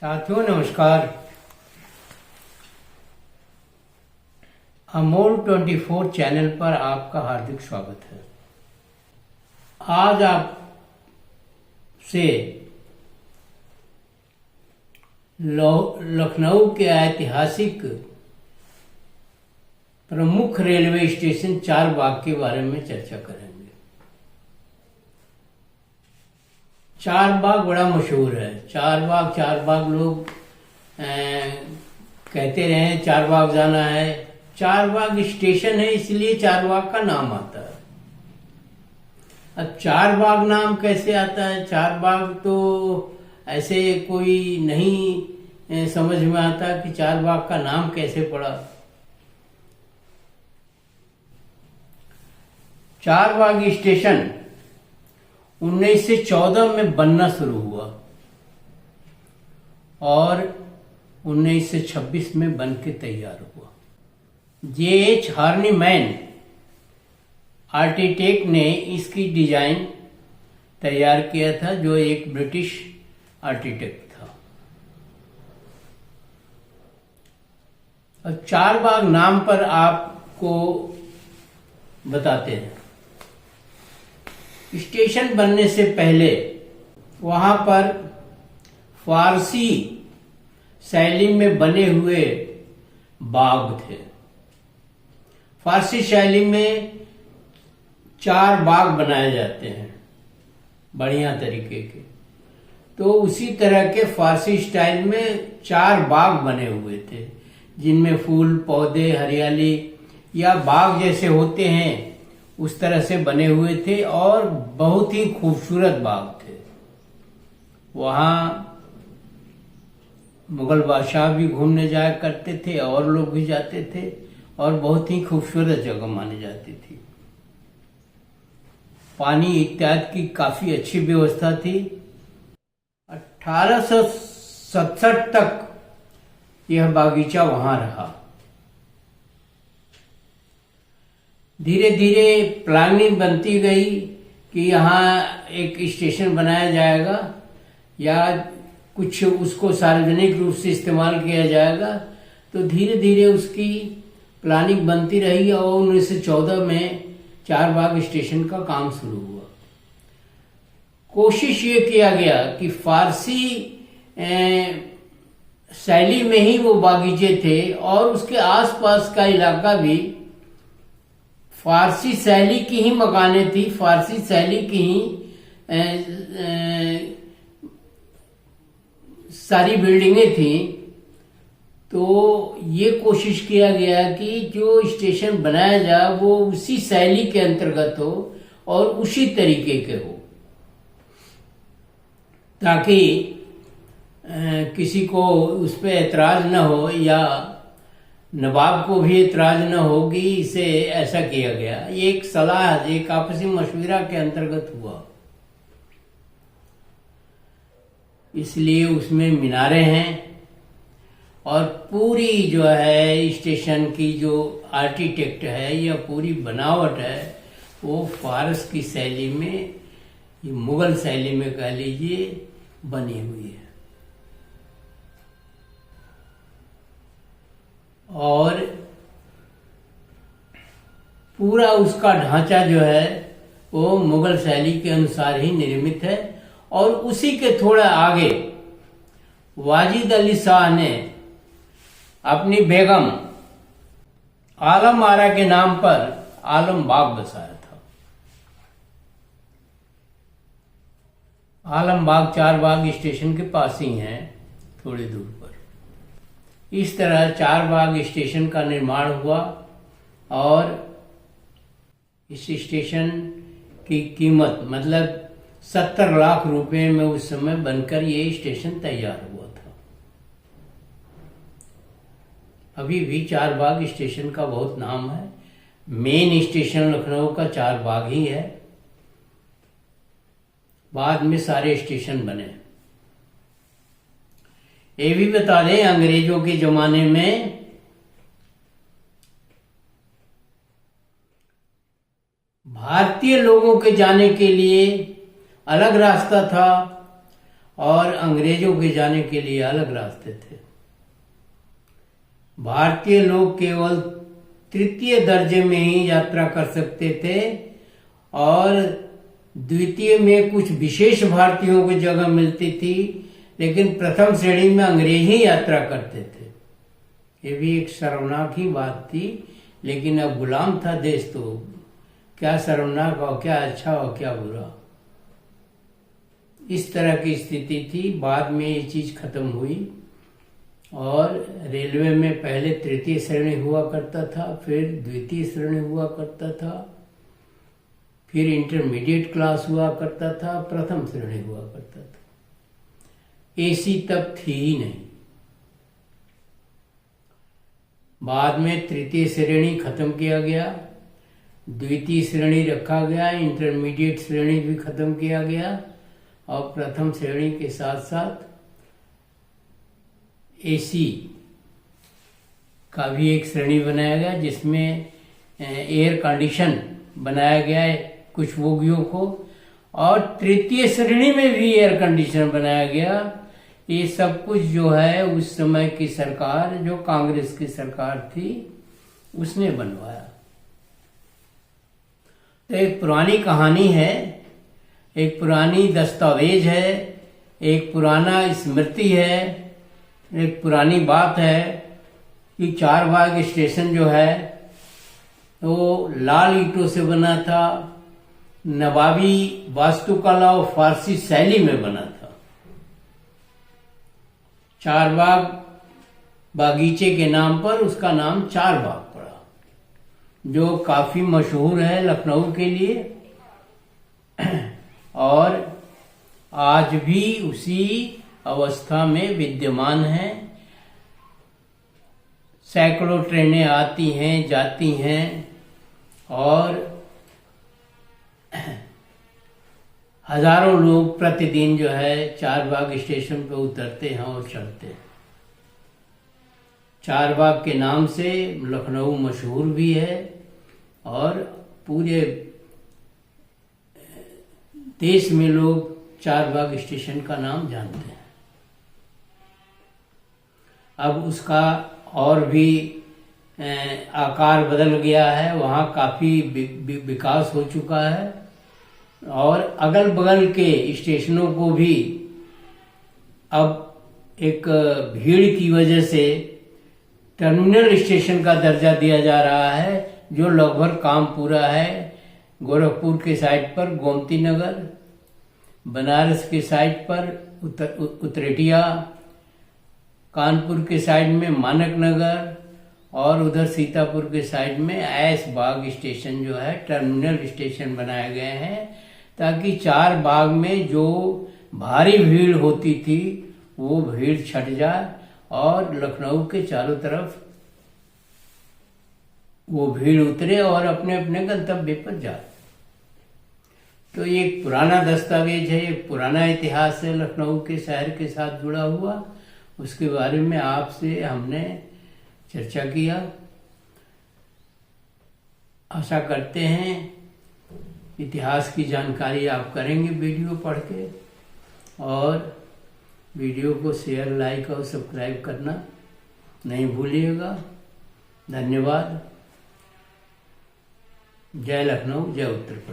साथियों नमस्कार। अमोल 24 चैनल पर आपका हार्दिक स्वागत है। आज आपसे लखनऊ के ऐतिहासिक प्रमुख रेलवे स्टेशन चारबाग के बारे में चर्चा करेंगे। चारबाग बड़ा मशहूर है। चारबाग लोग कहते रहे हैं चारबाग जाना है। चारबाग स्टेशन है इसलिए चारबाग का नाम आता है। अब चारबाग नाम कैसे आता है? चारबाग तो ऐसे कोई नहीं समझ में आता कि चारबाग का नाम कैसे पड़ा। चारबाग स्टेशन 1914 में बनना शुरू हुआ और 1926 में बन के तैयार हुआ। J.H. हार्निमैन आर्किटेक्ट ने इसकी डिजाइन तैयार किया था, जो एक ब्रिटिश आर्किटेक्ट था। और चारबाग नाम पर आपको बताते हैं। स्टेशन बनने से पहले वहां पर फारसी शैली में बने हुए बाग थे। फारसी शैली में 4 बाग बनाए जाते हैं बढ़िया तरीके के, तो उसी तरह के फारसी स्टाइल में 4 बाग बने हुए थे, जिनमें फूल पौधे हरियाली या बाग जैसे होते हैं उस तरह से बने हुए थे और बहुत ही खूबसूरत बाग थे। वहां मुगल बादशाह भी घूमने जाया करते थे और लोग भी जाते थे और बहुत ही खूबसूरत जगह मानी जाती थी। पानी इत्यादि की काफी अच्छी व्यवस्था थी। 1867 तक यह बागीचा वहां रहा। धीरे धीरे प्लानिंग बनती गई कि यहाँ एक स्टेशन बनाया जाएगा या कुछ उसको सार्वजनिक रूप से इस्तेमाल किया जाएगा। तो धीरे धीरे उसकी प्लानिंग बनती रही और 1914 में चारबाग स्टेशन का काम शुरू हुआ। कोशिश ये किया गया कि फारसी शैली में ही वो बागीचे थे और उसके आसपास का इलाका भी फारसी शैली की ही मकानें थी, फारसी शैली की ही सारी बिल्डिंगें थी। तो ये कोशिश किया गया कि जो स्टेशन बनाया जाए वो उसी शैली के अंतर्गत हो और उसी तरीके के हो, ताकि किसी को उस पर एतराज न हो या नवाब को भी एतराज न होगी। इसे ऐसा किया गया। ये एक सलाह, एक आपसी मशविरा के अंतर्गत हुआ। इसलिए उसमें मीनारें हैं और पूरी जो है स्टेशन की जो आर्किटेक्ट है या पूरी बनावट है वो फारस की शैली में, मुगल शैली में कह लीजिए, बनी हुई है। और पूरा उसका ढांचा जो है वो मुगल शैली के अनुसार ही निर्मित है। और उसी के थोड़ा आगे वाजिद अली शाह ने अपनी बेगम आलम आरा के नाम पर आलम बाग बसाया था। आलम बाग चारबाग स्टेशन के पास ही है, थोड़ी दूर पर। इस तरह चारबाग स्टेशन का निर्माण हुआ और इस स्टेशन की कीमत मतलब 70 लाख रुपए में उस समय बनकर ये स्टेशन तैयार हुआ था। अभी भी चारबाग स्टेशन का बहुत नाम है। मेन स्टेशन लखनऊ का चारबाग ही है। बाद में सारे स्टेशन बने। ये भी बता दें, अंग्रेजों के जमाने में भारतीय लोगों के जाने के लिए अलग रास्ता था और अंग्रेजों के जाने के लिए अलग रास्ते थे। भारतीय लोग केवल तृतीय दर्जे में ही यात्रा कर सकते थे और द्वितीय में कुछ विशेष भारतीयों को जगह मिलती थी, लेकिन प्रथम श्रेणी में अंग्रेज ही यात्रा करते थे। ये भी एक शर्मनाक ही बात थी, लेकिन अब गुलाम था देश, तो क्या शर्मनाक और क्या अच्छा और क्या बुरा, इस तरह की स्थिति थी। बाद में ये चीज खत्म हुई और रेलवे में पहले तृतीय श्रेणी हुआ करता था, फिर द्वितीय श्रेणी हुआ करता था, फिर इंटरमीडिएट क्लास हुआ करता था, प्रथम श्रेणी हुआ करता था। एसी तब थी ही नहीं। बाद में तृतीय श्रेणी खत्म किया गया, द्वितीय श्रेणी रखा गया, इंटरमीडिएट श्रेणी भी खत्म किया गया और प्रथम श्रेणी के साथ साथ एसी का भी एक श्रेणी बनाया गया, जिसमें एयर कंडीशन बनाया गया है कुछ बोगियों को, और तृतीय श्रेणी में भी एयर कंडीशन बनाया गया। ये सब कुछ जो है उस समय की सरकार, जो कांग्रेस की सरकार थी, उसने बनवाया। तो एक पुरानी कहानी है, एक पुरानी दस्तावेज है, एक पुराना स्मृति है, एक पुरानी बात है कि चारबाग स्टेशन जो है वो लाल ईंटों से बना था, नवाबी वास्तुकला और फारसी शैली में बना था। चारबाग बागीचे के नाम पर उसका नाम चारबाग पड़ा, जो काफी मशहूर है लखनऊ के लिए और आज भी उसी अवस्था में विद्यमान है। सैकड़ों ट्रेनें आती हैं, जाती हैं और हजारों लोग प्रतिदिन जो है चारबाग स्टेशन पे उतरते हैं और चढ़ते हैं। चारबाग के नाम से लखनऊ मशहूर भी है और पूरे देश में लोग चारबाग स्टेशन का नाम जानते हैं। अब उसका और भी आकार बदल गया है, वहाँ काफी विकास हो चुका है और अगल बगल के स्टेशनों को भी अब एक भीड़ की वजह से टर्मिनल स्टेशन का दर्जा दिया जा रहा है, जो लगभग काम पूरा है। गोरखपुर के साइड पर गोमती नगर, बनारस के साइड पर उतरेटिया, कानपुर के साइड में मानक नगर और उधर सीतापुर के साइड में ऐशबाग स्टेशन जो है टर्मिनल स्टेशन बनाए गए हैं, ताकि चारबाग में जो भारी भीड़ होती थी वो भीड़ छट जाए और लखनऊ के चारों तरफ वो भीड़ उतरे और अपने अपने गंतव्य पर जाए। तो ये एक पुराना दस्तावेज है, एक पुराना इतिहास है लखनऊ के शहर के साथ जुड़ा हुआ। उसके बारे में आपसे हमने चर्चा किया। आशा करते हैं इतिहास की जानकारी आप करेंगे वीडियो पढ़ के, और वीडियो को शेयर, लाइक और सब्सक्राइब करना नहीं भूलिएगा। धन्यवाद। जय लखनऊ, जय उत्तर प्रदेश।